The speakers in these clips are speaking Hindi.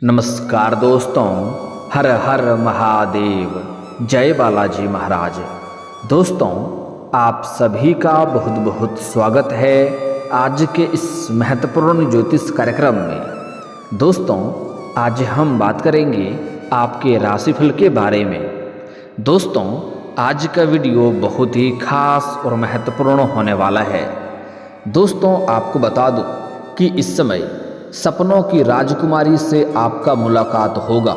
नमस्कार दोस्तों, हर हर महादेव, जय बालाजी महाराज। दोस्तों, आप सभी का बहुत बहुत स्वागत है आज के इस महत्वपूर्ण ज्योतिष कार्यक्रम में। दोस्तों, आज हम बात करेंगे आपके राशिफल के बारे में। दोस्तों, आज का वीडियो बहुत ही खास और महत्वपूर्ण होने वाला है। दोस्तों, आपको बता दूं कि इस समय सपनों की राजकुमारी से आपका मुलाकात होगा।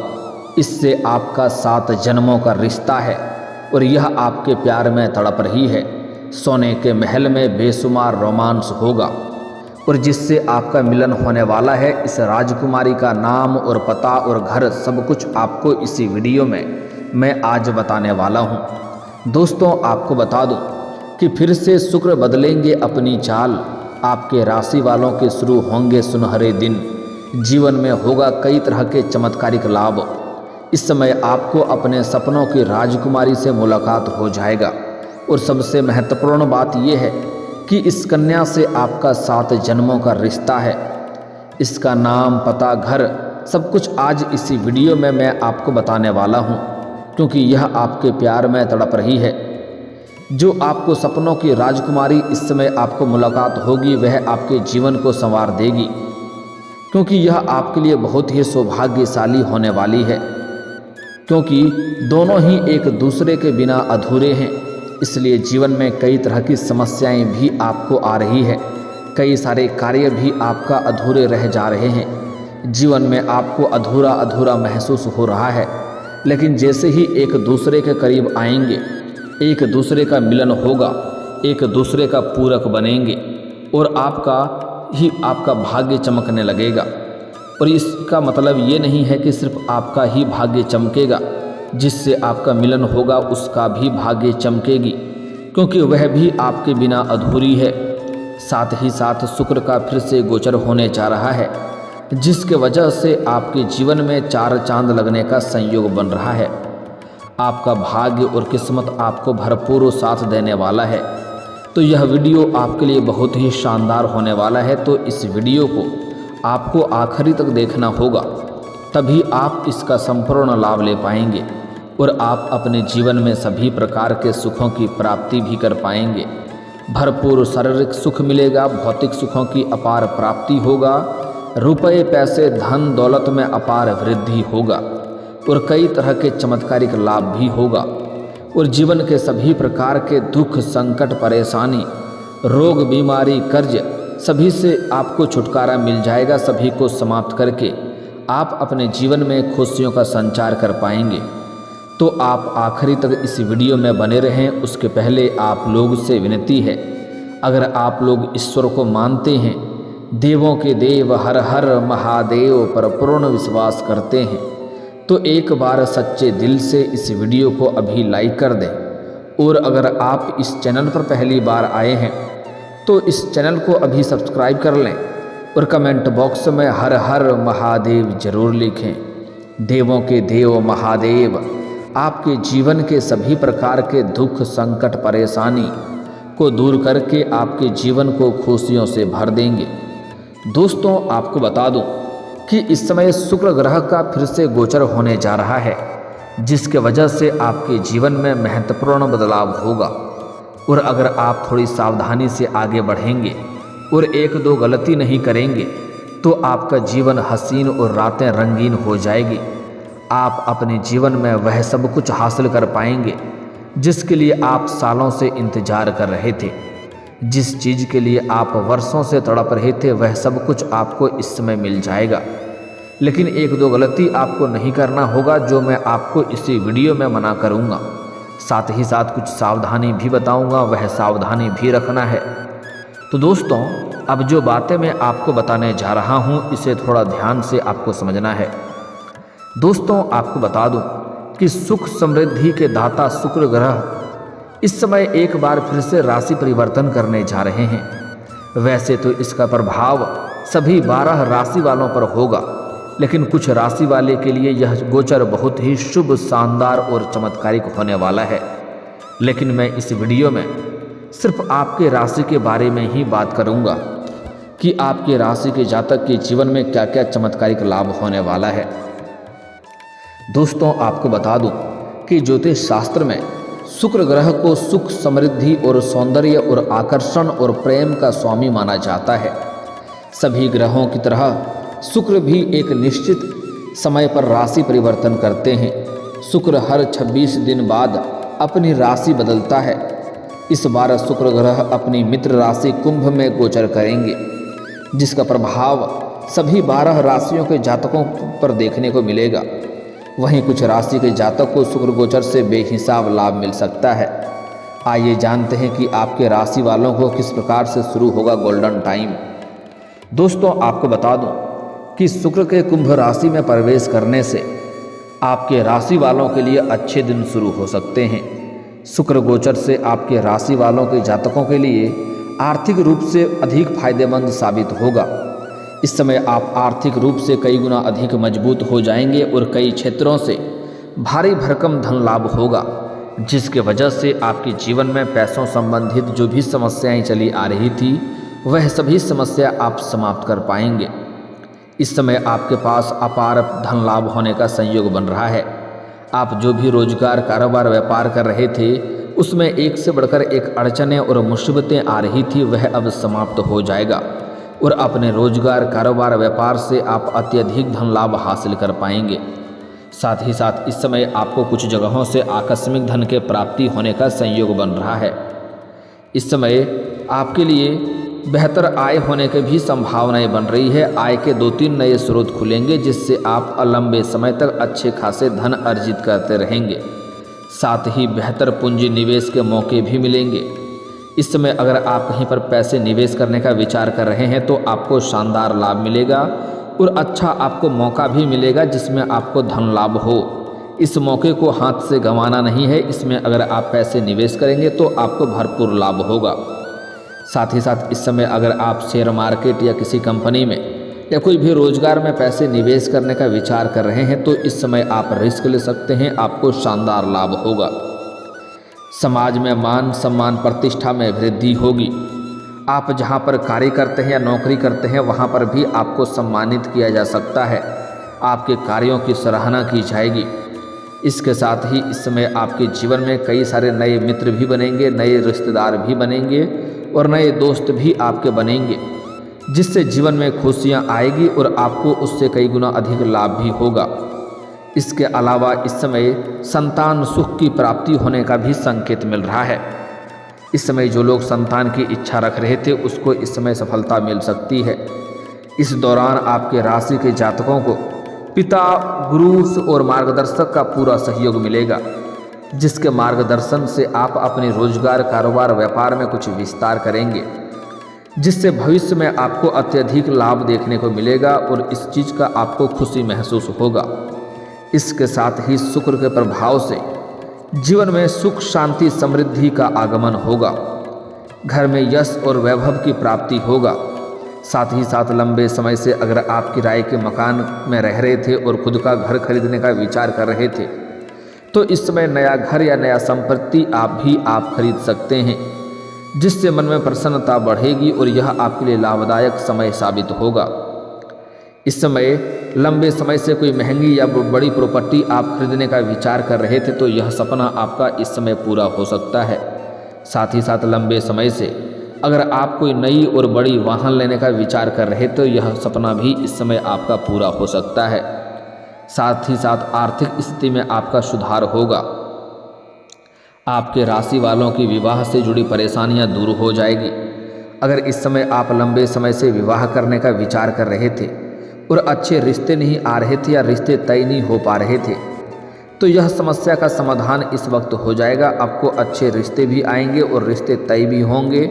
इससे आपका 7 जन्मों का रिश्ता है और यह आपके प्यार में तड़प रही है। सोने के महल में बेशुमार रोमांस होगा और जिससे आपका मिलन होने वाला है। इस राजकुमारी का नाम और पता और घर सब कुछ आपको इसी वीडियो में मैं आज बताने वाला हूँ। दोस्तों, आपको बता दूँ कि फिर से शुक्र बदलेंगे अपनी चाल। आपके राशि वालों के शुरू होंगे सुनहरे दिन। जीवन में होगा कई तरह के चमत्कारिक लाभ। इस समय आपको अपने सपनों की राजकुमारी से मुलाकात हो जाएगा और सबसे महत्वपूर्ण बात यह है कि इस कन्या से आपका 7 जन्मों का रिश्ता है। इसका नाम, पता, घर सब कुछ आज इसी वीडियो में मैं आपको बताने वाला हूँ, क्योंकि यह आपके प्यार में तड़प रही है। जो आपको सपनों की राजकुमारी इस समय आपको मुलाकात होगी, वह आपके जीवन को संवार देगी, क्योंकि यह आपके लिए बहुत ही सौभाग्यशाली होने वाली है। क्योंकि दोनों ही एक दूसरे के बिना अधूरे हैं, इसलिए जीवन में कई तरह की समस्याएं भी आपको आ रही है। कई सारे कार्य भी आपका अधूरे रह जा रहे हैं। जीवन में आपको अधूरा अधूरा महसूस हो रहा है। लेकिन जैसे ही एक दूसरे के करीब आएंगे, एक दूसरे का मिलन होगा, एक दूसरे का पूरक बनेंगे और आपका भाग्य चमकने लगेगा। और इसका मतलब ये नहीं है कि सिर्फ आपका ही भाग्य चमकेगा, जिससे आपका मिलन होगा उसका भी भाग्य चमकेगी, क्योंकि वह भी आपके बिना अधूरी है। साथ ही साथ शुक्र का फिर से गोचर होने जा रहा है, जिसके वजह से आपके जीवन में 4 चांद लगने का संयोग बन रहा है। आपका भाग्य और किस्मत आपको भरपूर साथ देने वाला है। तो यह वीडियो आपके लिए बहुत ही शानदार होने वाला है। तो इस वीडियो को आपको आखिरी तक देखना होगा, तभी आप इसका संपूर्ण लाभ ले पाएंगे और आप अपने जीवन में सभी प्रकार के सुखों की प्राप्ति भी कर पाएंगे। भरपूर शारीरिक सुख मिलेगा, भौतिक सुखों की अपार प्राप्ति होगा, रुपए पैसे धन दौलत में अपार वृद्धि होगा और कई तरह के चमत्कारिक लाभ भी होगा। और जीवन के सभी प्रकार के दुख, संकट, परेशानी, रोग, बीमारी, कर्ज सभी से आपको छुटकारा मिल जाएगा। सभी को समाप्त करके आप अपने जीवन में खुशियों का संचार कर पाएंगे। तो आप आखिरी तक इस वीडियो में बने रहें। उसके पहले आप लोग से विनती है, अगर आप लोग ईश्वर को मानते हैं, देवों के देव हर हर महादेव पर पूर्ण विश्वास करते हैं, तो एक बार सच्चे दिल से इस वीडियो को अभी लाइक कर दें। और अगर आप इस चैनल पर पहली बार आए हैं तो इस चैनल को अभी सब्सक्राइब कर लें और कमेंट बॉक्स में हर हर महादेव जरूर लिखें। देवों के देव महादेव आपके जीवन के सभी प्रकार के दुख, संकट, परेशानी को दूर करके आपके जीवन को खुशियों से भर देंगे। दोस्तों, आपको बता दूं कि इस समय शुक्र ग्रह का फिर से गोचर होने जा रहा है, जिसके वजह से आपके जीवन में महत्वपूर्ण बदलाव होगा। और अगर आप थोड़ी सावधानी से आगे बढ़ेंगे और 1-2 गलती नहीं करेंगे, तो आपका जीवन हसीन और रातें रंगीन हो जाएगी। आप अपने जीवन में वह सब कुछ हासिल कर पाएंगे जिसके लिए आप सालों से इंतजार कर रहे थे। जिस चीज़ के लिए आप वर्षों से तड़प रहे थे, वह सब कुछ आपको इस समय मिल जाएगा। लेकिन 1-2 गलती आपको नहीं करना होगा, जो मैं आपको इसी वीडियो में मना करूंगा। साथ ही साथ कुछ सावधानी भी बताऊंगा, वह सावधानी भी रखना है। तो दोस्तों, अब जो बातें मैं आपको बताने जा रहा हूं, इसे थोड़ा ध्यान से आपको समझना है। दोस्तों, आपको बता दूं कि सुख समृद्धि के दाता शुक्र ग्रह इस समय एक बार फिर से राशि परिवर्तन करने जा रहे हैं। वैसे तो इसका प्रभाव सभी 12 राशि वालों पर होगा, लेकिन कुछ राशि वाले के लिए यह गोचर बहुत ही शुभ, शानदार और चमत्कारिक होने वाला है। लेकिन मैं इस वीडियो में सिर्फ आपके राशि के बारे में ही बात करूंगा। कि आपके राशि के जातक के जीवन में क्या क्या चमत्कारिक लाभ होने वाला है। दोस्तों, आपको बता दूं कि ज्योतिष शास्त्र में शुक्र ग्रह को सुख, समृद्धि और सौंदर्य और आकर्षण और प्रेम का स्वामी माना जाता है। सभी ग्रहों की तरह शुक्र भी एक निश्चित समय पर राशि परिवर्तन करते हैं। शुक्र हर 26 दिन बाद अपनी राशि बदलता है। इस बार शुक्र ग्रह अपनी मित्र राशि कुंभ में गोचर करेंगे, जिसका प्रभाव सभी 12 राशियों के जातकों पर देखने को मिलेगा। वहीं कुछ राशि के जातक को शुक्र गोचर से बेहिसाब लाभ मिल सकता है। आइए जानते हैं कि आपके राशि वालों को किस प्रकार से शुरू होगा गोल्डन टाइम। दोस्तों, आपको बता दूं कि शुक्र के कुंभ राशि में प्रवेश करने से आपके राशि वालों के लिए अच्छे दिन शुरू हो सकते हैं। शुक्र गोचर से आपके राशि वालों के जातकों के लिए आर्थिक रूप से अधिक फायदेमंद साबित होगा। इस समय आप आर्थिक रूप से कई गुना अधिक मजबूत हो जाएंगे और कई क्षेत्रों से भारी भरकम धन लाभ होगा, जिसके वजह से आपके जीवन में पैसों संबंधित जो भी समस्याएं चली आ रही थी वह सभी समस्या आप समाप्त कर पाएंगे। इस समय आपके पास अपार धन लाभ होने का संयोग बन रहा है। आप जो भी रोजगार, कारोबार, व्यापार कर रहे थे उसमें एक से बढ़कर एक अड़चनें और मुसीबतें आ रही थी, वह अब समाप्त हो जाएगा और अपने रोजगार, कारोबार, व्यापार से आप अत्यधिक धन लाभ हासिल कर पाएंगे। साथ ही साथ इस समय आपको कुछ जगहों से आकस्मिक धन के प्राप्ति होने का संयोग बन रहा है। इस समय आपके लिए बेहतर आय होने की भी संभावनाएं बन रही है। आय के 2-3 नए स्रोत खुलेंगे, जिससे आप लंबे समय तक अच्छे खासे धन अर्जित करते रहेंगे। साथ ही बेहतर पूंजी निवेश के मौके भी मिलेंगे। इस समय अगर आप कहीं पर पैसे निवेश करने का विचार कर रहे हैं तो आपको शानदार लाभ मिलेगा और अच्छा आपको मौका भी मिलेगा जिसमें आपको धन लाभ हो। इस मौके को हाथ से गंवाना नहीं है। इसमें अगर आप पैसे निवेश करेंगे तो आपको भरपूर लाभ होगा। साथ ही साथ इस समय अगर आप शेयर मार्केट या किसी कंपनी में या कोई भी रोजगार में पैसे निवेश करने का विचार कर रहे हैं तो इस समय आप रिस्क ले सकते हैं, आपको शानदार लाभ होगा। समाज में मान सम्मान, प्रतिष्ठा में वृद्धि होगी। आप जहां पर कार्य करते हैं या नौकरी करते हैं वहां पर भी आपको सम्मानित किया जा सकता है। आपके कार्यों की सराहना की जाएगी। इसके साथ ही इस समय आपके जीवन में कई सारे नए मित्र भी बनेंगे, नए रिश्तेदार भी बनेंगे और नए दोस्त भी आपके बनेंगे, जिससे जीवन में खुशियां आएगी और आपको उससे कई गुना अधिक लाभ भी होगा। इसके अलावा इस समय संतान सुख की प्राप्ति होने का भी संकेत मिल रहा है। इस समय जो लोग संतान की इच्छा रख रहे थे उसको इस समय सफलता मिल सकती है। इस दौरान आपके राशि के जातकों को पिता, गुरु और मार्गदर्शक का पूरा सहयोग मिलेगा, जिसके मार्गदर्शन से आप अपने रोजगार, कारोबार, व्यापार में कुछ विस्तार करेंगे, जिससे भविष्य में आपको अत्यधिक लाभ देखने को मिलेगा और इस चीज़ का आपको खुशी महसूस होगा। इसके साथ ही शुक्र के प्रभाव से जीवन में सुख, शांति, समृद्धि का आगमन होगा। घर में यश और वैभव की प्राप्ति होगा। साथ ही साथ लंबे समय से अगर आप किराए के मकान में रह रहे थे और खुद का घर खरीदने का विचार कर रहे थे तो इस समय नया घर या नया संपत्ति आप खरीद सकते हैं, जिससे मन में प्रसन्नता बढ़ेगी और यह आपके लिए लाभदायक समय साबित होगा। इस समय लंबे समय से कोई महंगी या बड़ी प्रॉपर्टी आप खरीदने का विचार कर रहे थे तो यह सपना आपका इस समय पूरा हो सकता है। साथ ही साथ लंबे समय से अगर आप कोई नई और बड़ी वाहन लेने का विचार कर रहे तो यह सपना भी इस समय आपका पूरा हो सकता है। साथ ही साथ आर्थिक स्थिति में आपका सुधार होगा। आपके राशि वालों की विवाह से जुड़ी परेशानियां दूर हो जाएगी। अगर इस समय आप लंबे समय से विवाह करने का विचार कर रहे थे और अच्छे रिश्ते नहीं आ रहे थे या रिश्ते तय नहीं हो पा रहे थे तो यह समस्या का समाधान इस वक्त हो जाएगा। आपको अच्छे रिश्ते भी आएंगे और रिश्ते तय भी होंगे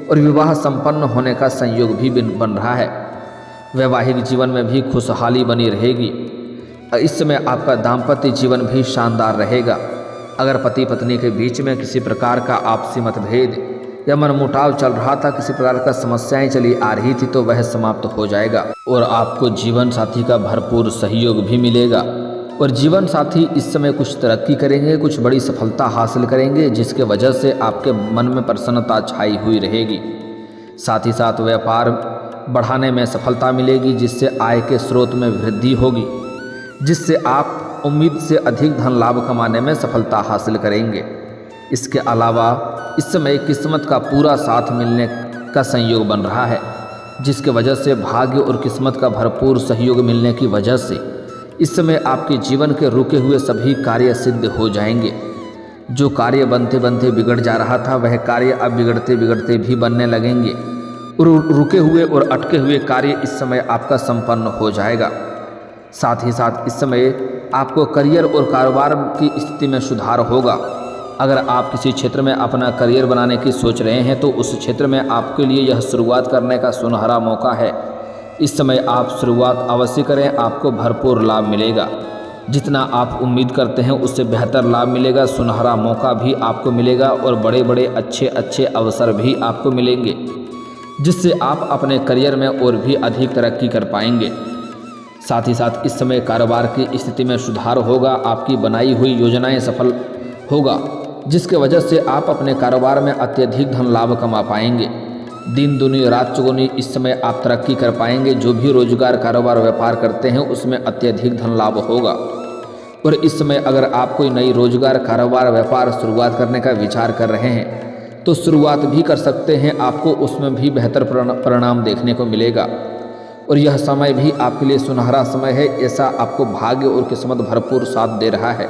और विवाह संपन्न होने का संयोग भी बन रहा है। वैवाहिक जीवन में भी खुशहाली बनी रहेगी। इस समय आपका दाम्पत्य जीवन भी शानदार रहेगा। अगर पति पत्नी के बीच में किसी प्रकार का आपसी मतभेद या मनमुटाव चल रहा था, किसी प्रकार का समस्याएं चली आ रही थी तो वह समाप्त हो जाएगा और आपको जीवन साथी का भरपूर सहयोग भी मिलेगा और जीवन साथी इस समय कुछ तरक्की करेंगे, कुछ बड़ी सफलता हासिल करेंगे, जिसके वजह से आपके मन में प्रसन्नता छाई हुई रहेगी। साथ ही साथ व्यापार बढ़ाने में सफलता मिलेगी, जिससे आय के स्रोत में वृद्धि होगी, जिससे आप उम्मीद से अधिक धन लाभ कमाने में सफलता हासिल करेंगे। इसके अलावा इस समय किस्मत का पूरा साथ मिलने का संयोग बन रहा है, जिसके वजह से भाग्य और किस्मत का भरपूर सहयोग मिलने की वजह से इस समय आपके जीवन के रुके हुए सभी कार्य सिद्ध हो जाएंगे। जो कार्य बनते बनते बिगड़ जा रहा था, वह कार्य अब बिगड़ते बिगड़ते भी बनने लगेंगे और रुके हुए और अटके हुए कार्य इस समय आपका संपन्न हो जाएगा। साथ ही साथ इस समय आपको करियर और कारोबार की स्थिति में सुधार होगा। अगर आप किसी क्षेत्र में अपना करियर बनाने की सोच रहे हैं तो उस क्षेत्र में आपके लिए यह शुरुआत करने का सुनहरा मौका है। इस समय आप शुरुआत अवश्य करें, आपको भरपूर लाभ मिलेगा। जितना आप उम्मीद करते हैं उससे बेहतर लाभ मिलेगा, सुनहरा मौका भी आपको मिलेगा और बड़े बड़े अच्छे अवसर भी आपको मिलेंगे, जिससे आप अपने करियर में और भी अधिक तरक्की कर पाएंगे। साथ ही साथ इस समय कारोबार की स्थिति में सुधार होगा, आपकी बनाई हुई योजनाएं सफल होगा, जिसके वजह से आप अपने कारोबार में अत्यधिक धन लाभ कमा पाएंगे। दिन दुनी रात चौगुनी इस समय आप तरक्की कर पाएंगे। जो भी रोजगार कारोबार व्यापार करते हैं उसमें अत्यधिक धन लाभ होगा। और इस समय अगर आप कोई नई रोजगार कारोबार व्यापार शुरुआत करने का विचार कर रहे हैं तो शुरुआत भी कर सकते हैं, आपको उसमें भी बेहतर परिणाम देखने को मिलेगा। और यह समय भी आपके लिए सुनहरा समय है, ऐसा आपको भाग्य और किस्मत भरपूर साथ दे रहा है,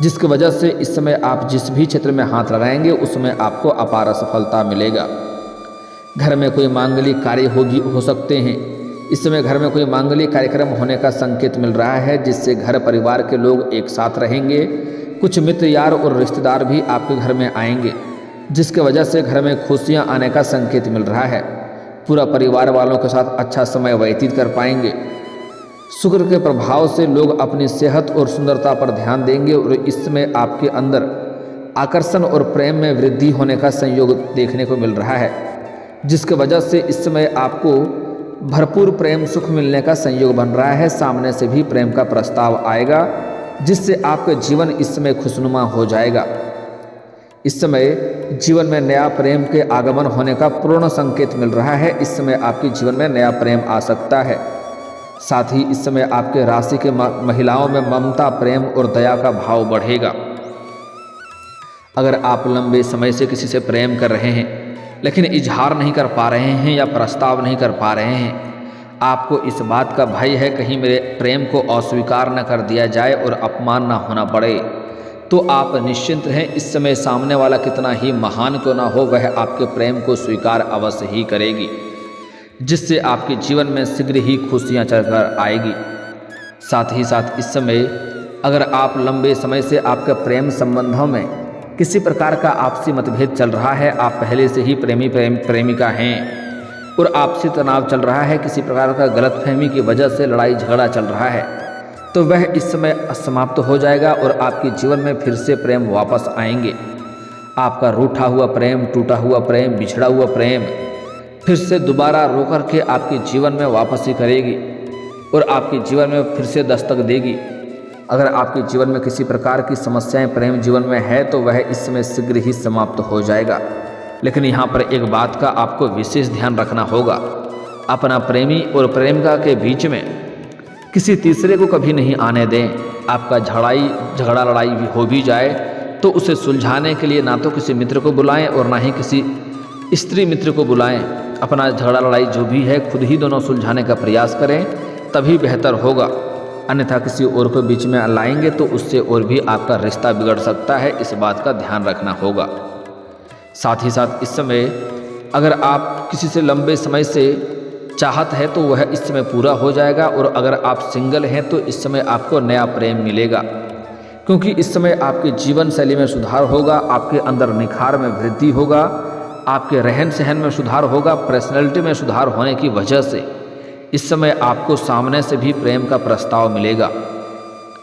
जिसकी वजह से इस समय आप जिस भी क्षेत्र में हाथ लगाएंगे उसमें आपको अपार सफलता मिलेगा। घर में कोई मांगलिक कार्य हो सकते हैं। इस समय घर में कोई मांगलिक कार्यक्रम होने का संकेत मिल रहा है, जिससे घर परिवार के लोग एक साथ रहेंगे। कुछ मित्र यार और रिश्तेदार भी आपके घर में आएंगे, जिसके वजह से घर में खुशियां आने का संकेत मिल रहा है। पूरा परिवार वालों के साथ अच्छा समय व्यतीत कर पाएंगे। शुक्र के प्रभाव से लोग अपनी सेहत और सुंदरता पर ध्यान देंगे और इस समय आपके अंदर आकर्षण और प्रेम में वृद्धि होने का संयोग देखने को मिल रहा है, जिसके वजह से इस समय आपको भरपूर प्रेम सुख मिलने का संयोग बन रहा है। सामने से भी प्रेम का प्रस्ताव आएगा, जिससे आपका जीवन इस समय खुशनुमा हो जाएगा। इस समय जीवन में नया प्रेम के आगमन होने का पूर्ण संकेत मिल रहा है। इस समय आपके जीवन में नया प्रेम आ सकता है। साथ ही इस समय आपके राशि के महिलाओं में ममता, प्रेम और दया का भाव बढ़ेगा। अगर आप लंबे समय से किसी से प्रेम कर रहे हैं लेकिन इजहार नहीं कर पा रहे हैं या प्रस्ताव नहीं कर पा रहे हैं, आपको इस बात का भय है कहीं मेरे प्रेम को अस्वीकार न कर दिया जाए और अपमान न होना पड़े, तो आप निश्चिंत रहें। इस समय सामने वाला कितना ही महान क्यों ना हो, वह आपके प्रेम को स्वीकार अवश्य ही करेगी, जिससे आपके जीवन में शीघ्र ही खुशियां चलकर आएगी। साथ ही साथ इस समय अगर आप लंबे समय से आपके प्रेम संबंधों में किसी प्रकार का आपसी मतभेद चल रहा है, आप पहले से ही प्रेमिका हैं और आपसी तनाव चल रहा है, किसी प्रकार का गलतफहमी की वजह से लड़ाई झगड़ा चल रहा है, तो वह इस समय समाप्त हो जाएगा और आपके जीवन में फिर से प्रेम वापस आएंगे। आपका रूठा हुआ प्रेम, टूटा हुआ प्रेम, बिछड़ा हुआ प्रेम फिर से दोबारा रो कर के आपके जीवन में वापसी करेगी और आपके जीवन में फिर से दस्तक देगी। अगर आपके जीवन में किसी प्रकार की समस्याएं प्रेम जीवन में है तो वह इस समय शीघ्र ही समाप्त हो जाएगा। लेकिन यहाँ पर एक बात का आपको विशेष ध्यान रखना होगा, अपना प्रेमी और प्रेमिका के बीच में किसी तीसरे को कभी नहीं आने दें। आपका झगड़ा लड़ाई भी हो भी जाए तो उसे सुलझाने के लिए ना तो किसी मित्र को बुलाएं और ना ही किसी स्त्री मित्र को बुलाएं। अपना झगड़ा लड़ाई जो भी है खुद ही दोनों सुलझाने का प्रयास करें, तभी बेहतर होगा। अन्यथा किसी और को बीच में लाएंगे तो उससे और भी आपका रिश्ता बिगड़ सकता है, इस बात का ध्यान रखना होगा। साथ ही साथ इस समय अगर आप किसी से लंबे समय से चाहत है तो वह इस समय पूरा हो जाएगा और अगर आप सिंगल हैं तो इस समय आपको नया प्रेम मिलेगा, क्योंकि इस समय आपके जीवन शैली में सुधार होगा, आपके अंदर निखार में वृद्धि होगा, आपके रहन सहन में सुधार होगा, पर्सनैलिटी में सुधार होने की वजह से इस समय आपको सामने से भी प्रेम का प्रस्ताव मिलेगा।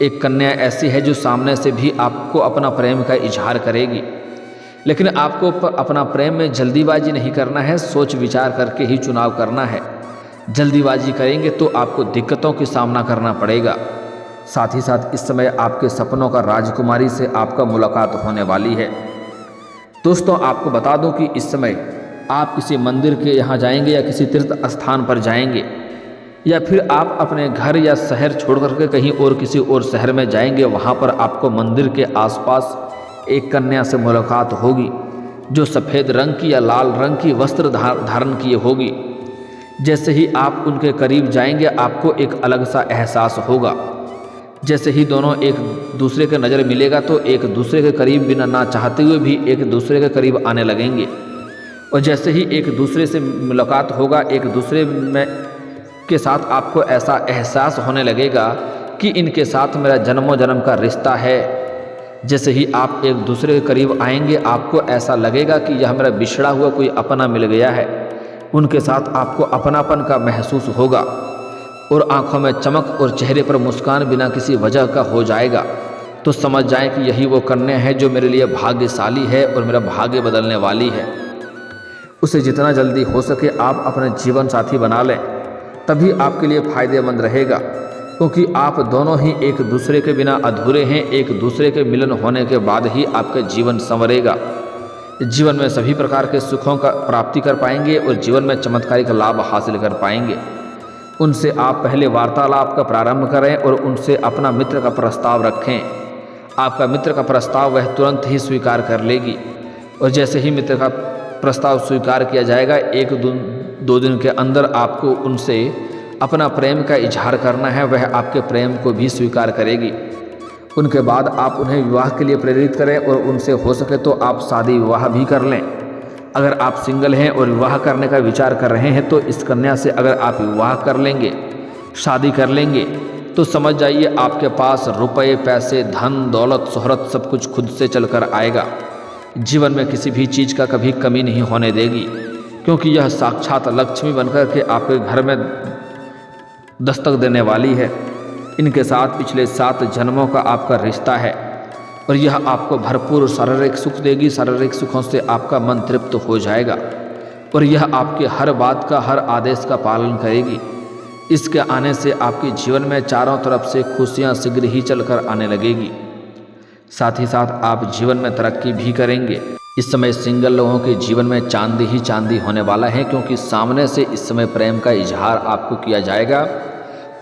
एक कन्या ऐसी है जो सामने से भी आपको अपना प्रेम का इजहार करेगी, लेकिन आपको अपना प्रेम में जल्दीबाजी नहीं करना है, सोच विचार करके ही चुनाव करना है। जल्दीबाजी करेंगे तो आपको दिक्कतों की सामना करना पड़ेगा। साथ ही साथ इस समय आपके सपनों का राजकुमारी से आपका मुलाकात होने वाली है। दोस्तों आपको बता दूं कि इस समय आप किसी मंदिर के यहाँ जाएंगे या किसी तीर्थ स्थान पर जाएंगे, या फिर आप अपने घर या शहर छोड़ करके कहीं और किसी और शहर में जाएंगे, वहाँ पर आपको मंदिर के आसपास एक कन्या से मुलाकात होगी जो सफ़ेद रंग की या लाल रंग की वस्त्र धारण किए होगी। जैसे ही आप उनके करीब जाएंगे आपको एक अलग सा एहसास होगा। जैसे ही दोनों एक दूसरे के नज़र मिलेगा तो एक दूसरे के करीब बिना ना चाहते हुए भी एक दूसरे के करीब आने लगेंगे, और जैसे ही एक दूसरे से मुलाकात होगा एक दूसरे में के साथ आपको ऐसा एहसास होने लगेगा कि इनके साथ मेरा जन्मों जन्म का रिश्ता है। जैसे ही आप एक दूसरे के करीब आएंगे आपको ऐसा लगेगा कि यह मेरा बिछड़ा हुआ कोई अपना मिल गया है। उनके साथ आपको अपनापन का महसूस होगा और आंखों में चमक और चेहरे पर मुस्कान बिना किसी वजह का हो जाएगा। तो समझ जाएं कि यही वो कन्या है जो मेरे लिए भाग्यशाली है और मेरा भाग्य बदलने वाली है। उसे जितना जल्दी हो सके आप अपने जीवन साथी बना लें, तभी आपके लिए फ़ायदेमंद रहेगा, क्योंकि आप दोनों ही एक दूसरे के बिना अधूरे हैं। एक दूसरे के मिलन होने के बाद ही आपका जीवन संवरेगा। जीवन में सभी प्रकार के सुखों का प्राप्ति कर पाएंगे और जीवन में चमत्कारिक लाभ हासिल कर पाएंगे। उनसे आप पहले वार्तालाप का प्रारंभ करें और उनसे अपना मित्र का प्रस्ताव रखें। आपका मित्र का प्रस्ताव वह तुरंत ही स्वीकार कर लेगी, और जैसे ही मित्र का प्रस्ताव स्वीकार किया जाएगा 1-2 दिन के अंदर आपको उनसे अपना प्रेम का इजहार करना है। वह आपके प्रेम को भी स्वीकार करेगी। उनके बाद आप उन्हें विवाह के लिए प्रेरित करें और उनसे हो सके तो आप शादी विवाह भी कर लें। अगर आप सिंगल हैं और विवाह करने का विचार कर रहे हैं तो इस कन्या से अगर आप विवाह कर लेंगे, शादी कर लेंगे, तो समझ जाइए आपके पास रुपए, पैसे, धन, दौलत, शोहरत सब कुछ खुद से चल कर आएगा। जीवन में किसी भी चीज़ का कभी कमी नहीं होने देगी, क्योंकि यह साक्षात लक्ष्मी बनकर के आपके घर में दस्तक देने वाली है। इनके साथ पिछले 7 जन्मों का आपका रिश्ता है और यह आपको भरपूर शारीरिक सुख देगी। शारीरिक सुखों से आपका मन तृप्त हो जाएगा और यह आपके हर बात का, हर आदेश का पालन करेगी। इसके आने से आपके जीवन में चारों तरफ से खुशियां शीघ्र ही चलकर आने लगेगी। साथ ही साथ आप जीवन में तरक्की भी करेंगे। इस समय सिंगल लोगों के जीवन में चांदी ही चांदी होने वाला है, क्योंकि सामने से इस समय प्रेम का इजहार आपको किया जाएगा।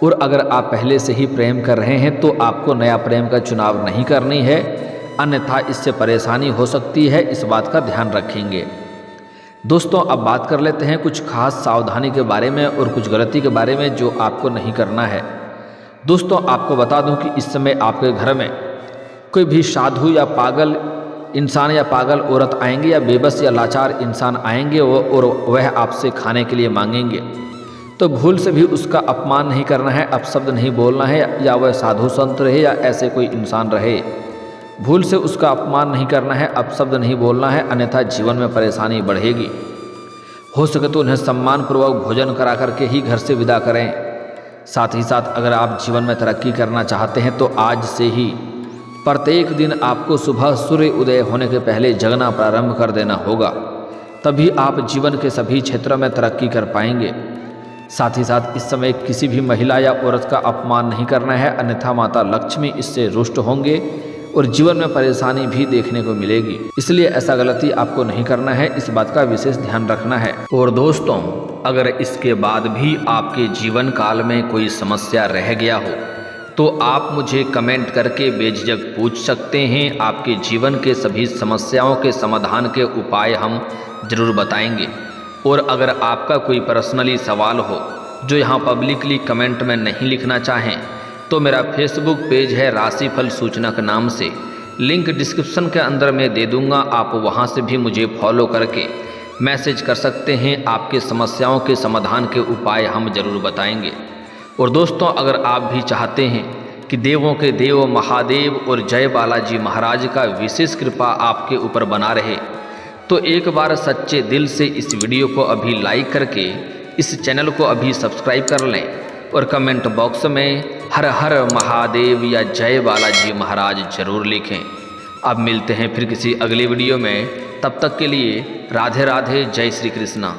और अगर आप पहले से ही प्रेम कर रहे हैं तो आपको नया प्रेम का चुनाव नहीं करनी है, अन्यथा इससे परेशानी हो सकती है। इस बात का ध्यान रखेंगे। दोस्तों, अब बात कर लेते हैं कुछ खास सावधानी के बारे में और कुछ गलती के बारे में जो आपको नहीं करना है। दोस्तों, आपको बता दूं कि इस समय आपके घर में कोई भी साधु या पागल इंसान या पागल औरत आएंगे या बेबस या लाचार इंसान आएंगे और वह आपसे खाने के लिए मांगेंगे, तो भूल से भी उसका अपमान नहीं करना है, अपशब्द नहीं बोलना है। या वह साधु संत रहे या ऐसे कोई इंसान रहे, भूल से उसका अपमान नहीं करना है, अपशब्द नहीं बोलना है, अन्यथा जीवन में परेशानी बढ़ेगी। हो सके तो उन्हें सम्मानपूर्वक भोजन करा करके ही घर से विदा करें। साथ ही साथ अगर आप जीवन में तरक्की करना चाहते हैं तो आज से ही प्रत्येक दिन आपको सुबह सूर्य उदय होने के पहले जगना प्रारंभ कर देना होगा, तभी आप जीवन के सभी क्षेत्रों में तरक्की कर पाएंगे। साथ ही साथ इस समय किसी भी महिला या औरत का अपमान नहीं करना है, अन्यथा माता लक्ष्मी इससे रुष्ट होंगे और जीवन में परेशानी भी देखने को मिलेगी। इसलिए ऐसा गलती आपको नहीं करना है, इस बात का विशेष ध्यान रखना है। और दोस्तों, अगर इसके बाद भी आपके जीवन काल में कोई समस्या रह गया हो तो आप मुझे कमेंट करके बेझिझक पूछ सकते हैं। आपके जीवन के सभी समस्याओं के समाधान के उपाय हम जरूर बताएंगे। और अगर आपका कोई पर्सनली सवाल हो जो यहाँ पब्लिकली कमेंट में नहीं लिखना चाहें तो मेरा फेसबुक पेज है राशिफल सूचना के नाम से, लिंक डिस्क्रिप्शन के अंदर मैं दे दूँगा। आप वहाँ से भी मुझे फॉलो करके मैसेज कर सकते हैं। आपके समस्याओं के समाधान के उपाय हम जरूर बताएंगे। और दोस्तों, अगर आप भी चाहते हैं कि देवों के देव महादेव और जय बालाजी महाराज का विशेष कृपा आपके ऊपर बना रहे, तो एक बार सच्चे दिल से इस वीडियो को अभी लाइक करके इस चैनल को अभी सब्सक्राइब कर लें और कमेंट बॉक्स में हर हर महादेव या जय बालाजी महाराज जरूर लिखें। अब मिलते हैं फिर किसी अगली वीडियो में, तब तक के लिए राधे राधे, जय श्री कृष्णा।